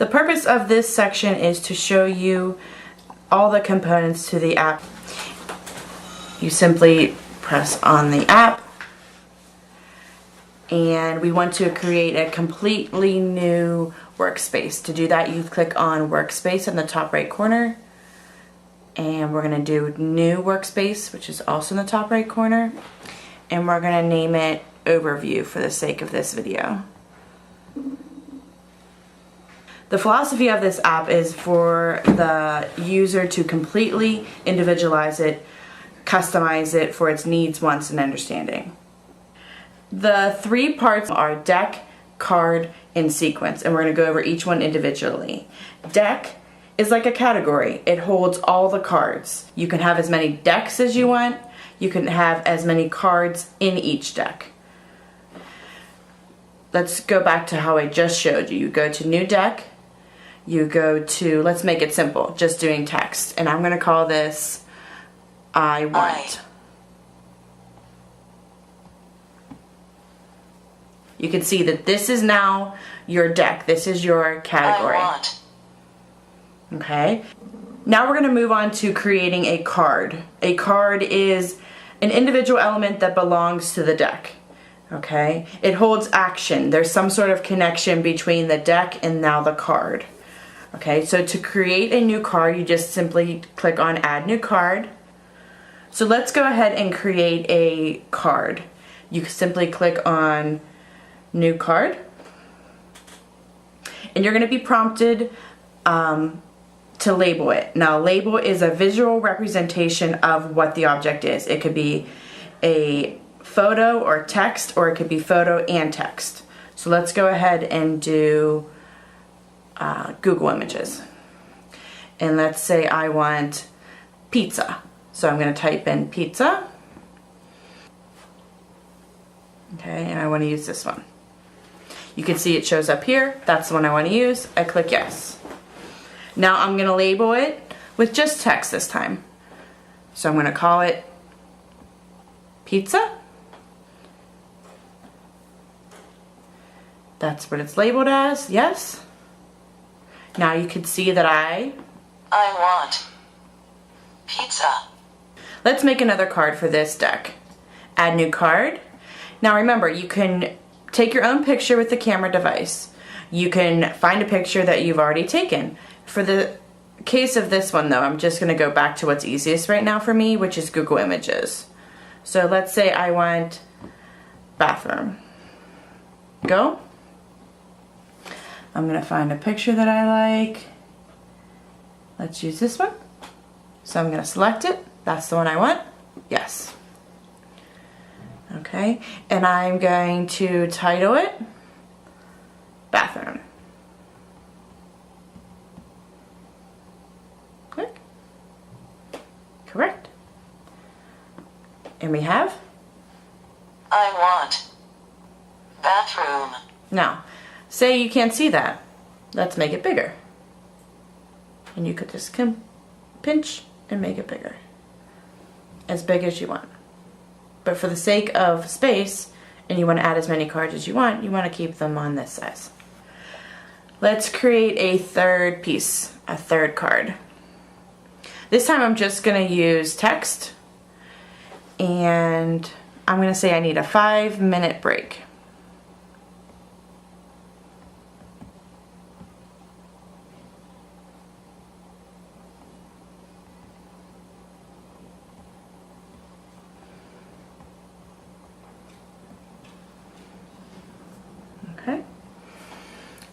The purpose of this section is to show you all the components to the app. You simply press on the app, and we want to create a completely new workspace. To do that, you click on Workspace in the top right corner, and we're going to do New Workspace, which is also in the top right corner, and we're going to name it Overview for the sake of this video. The philosophy of this app is for the user to completely individualize it, customize it for its needs, wants, and understanding. The three parts are deck, card, and sequence, and we're going to go over each one individually. Deck is like a category. It holds all the cards. You can have as many decks as you want. You can have as many cards in each deck. Let's go back to how I just showed you. You go to New Deck. You go to, let's make it simple, just doing text. And I'm going to call this I Want. You can see that this is now your deck. This is your category. I want. Okay. Now we're going to move on to creating a card. A card is an individual element that belongs to the deck. Okay. It holds action. There's some sort of connection between the deck and now the card. Okay, so to create a new card, you just simply click on Add New Card. So let's go ahead and create a card. You can simply click on New Card. And you're going to be prompted to label it. Now, label is a visual representation of what the object is. It could be a photo or text, or it could be photo and text. So let's go ahead and do Google Images. And let's say I want pizza. So I'm going to type in pizza. Okay, and I want to use this one. You can see it shows up here. That's the one I want to use. I click yes. Now I'm going to label it with just text this time. So I'm going to call it pizza. That's what it's labeled as. Yes. Now you can see that I want pizza. Let's make another card for this deck. Add new card. Now remember, you can take your own picture with the camera device. You can find a picture that you've already taken. For the case of this one though, I'm just going to go back to what's easiest right now for me, which is Google Images. So let's say I want bathroom. Go. I'm going to find a picture that I like. Let's use this one. So I'm going to select it. That's the one I want. Yes. Okay. And I'm going to title it Bathroom. Click. Correct. And we have I want bathroom. Now, say you can't see that. Let's make it bigger. And you could just pinch and make it bigger. As big as you want. But for the sake of space, and you want to add as many cards as you want to keep them on this size. Let's create a third piece, a third card. This time I'm just going to use text. And I'm going to say I need a 5-minute break. Okay.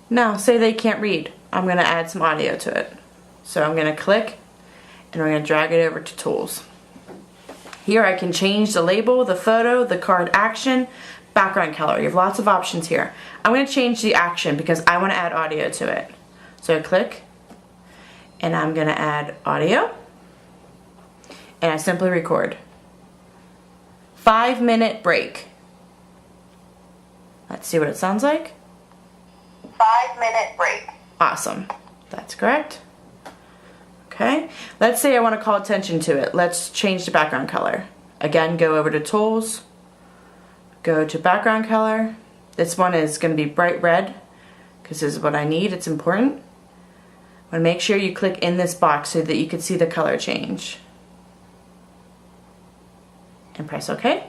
Now, say they can't read. I'm going to add some audio to it. So I'm going to click and we're going to drag it over to Tools. Here I can change the label, the photo, the card action, background color. You have lots of options here. I'm going to change the action because I want to add audio to it. So I click and I'm going to add audio and I simply record. 5-minute break. Let's see what it sounds like. 5-minute break. Awesome. That's correct. Okay. Let's say I want to call attention to it. Let's change the background color. Again, go over to Tools. Go to Background Color. This one is going to be bright red because this is what I need. It's important. Want to make sure you click in this box so that you can see the color change. And press OK.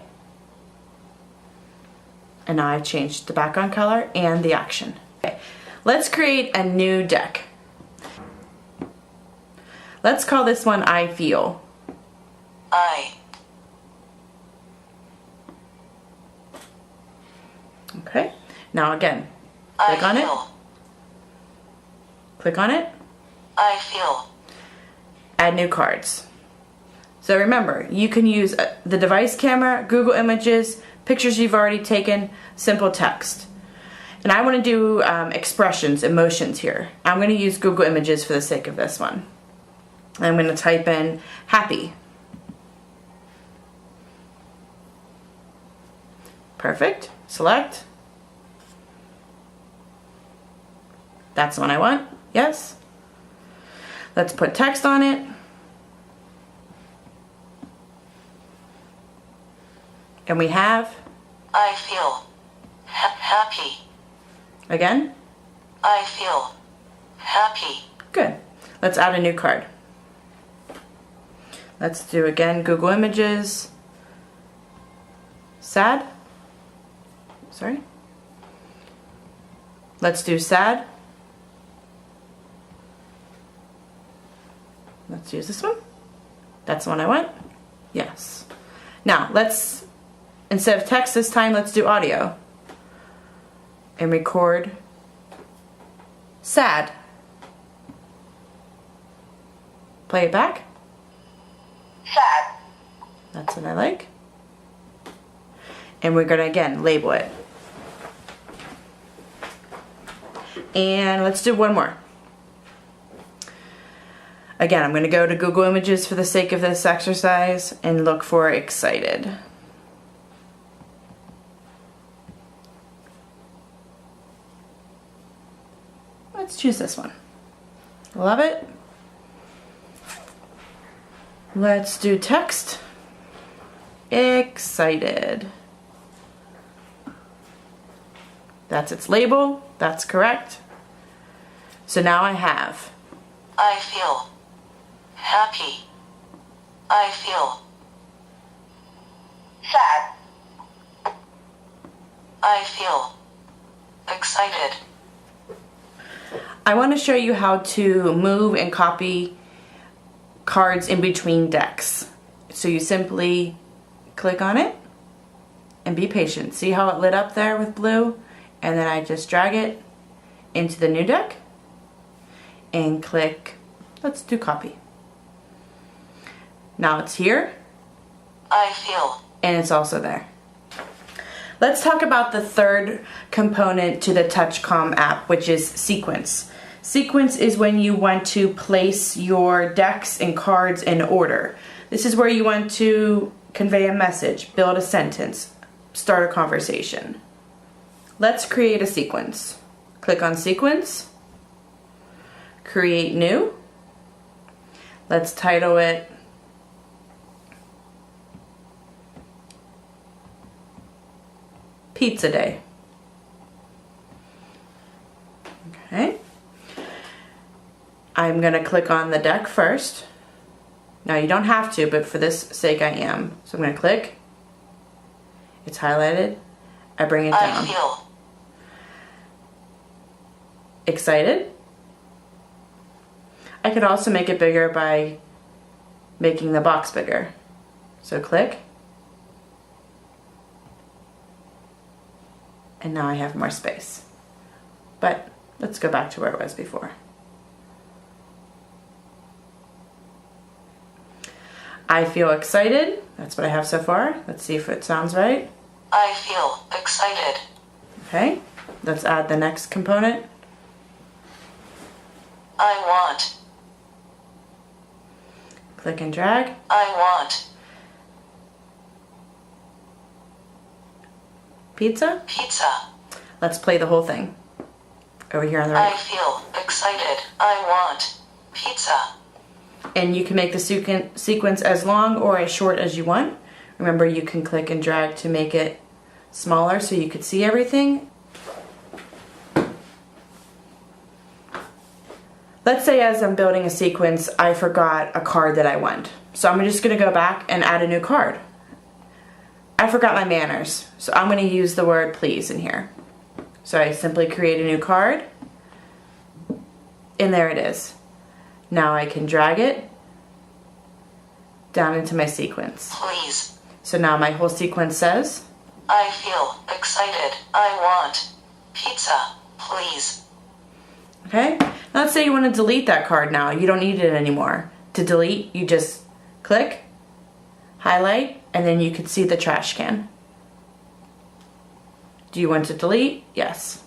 And now I've changed the background color and the action. Okay. Let's create a new deck. Let's call this one I Feel. I. Okay. Now again, click on it. Click on it. I feel. Add new cards. So remember, you can use the device camera, Google Images, pictures you've already taken, simple text. And I want to do expressions, emotions here. I'm going to use Google Images for the sake of this one. I'm going to type in happy. Perfect. Select. That's the one I want. Yes. Let's put text on it. And we have I feel happy. Again? I feel happy. Good. Let's add a new card. Let's do again Google Images. Sad. Sorry. Let's do sad. Let's use this one. That's the one I want. Yes. Now let's, instead of text this time, let's do audio. And record sad. Play it back. Sad. That's what I like. And we're gonna again label it. And let's do one more. Again, I'm gonna go to Google Images for the sake of this exercise and look for excited. Let's choose this one. Love it. Let's do text. Excited. That's its label. That's correct. So now I have I feel happy. I feel sad. I feel excited. I want to show you how to move and copy cards in between decks. So you simply click on it and be patient. See how it lit up there with blue? And then I just drag it into the new deck and click, let's do copy. Now it's here. I feel. And it's also there. Let's talk about the third component to the TouchCom app, which is sequence. Sequence is when you want to place your decks and cards in order. This is where you want to convey a message, build a sentence, start a conversation. Let's create a sequence. Click on Sequence, Create New. Let's title it Pizza Day. Okay. I'm going to click on the deck first. Now you don't have to, but for this sake I am. So I'm going to click. It's highlighted. I bring it down. I feel excited. I could also make it bigger by making the box bigger. So click. And now I have more space. But let's go back to where it was before. I feel excited. That's what I have so far. Let's see if it sounds right. I feel excited. Okay, let's add the next component. I want. Click and drag. I want. Pizza. Pizza. Let's play the whole thing. Over here on the I right. feel excited. I want pizza. And you can make the sequence as long or as short as you want. Remember, you can click and drag to make it smaller so you could see everything. let's say as I'm building a sequence, I forgot a card that I want. So I'm just going to go back and add a new card. I forgot my manners, so I'm going to use the word please in here. So I simply create a new card, and there it is. Now I can drag it down into my sequence. Please. So now my whole sequence says, I feel excited. I want pizza. Please. okay? Now let's say you want to delete that card now. You don't need it anymore. To delete, you just click, highlight, and then you can see the trash can. Do you want to delete? Yes.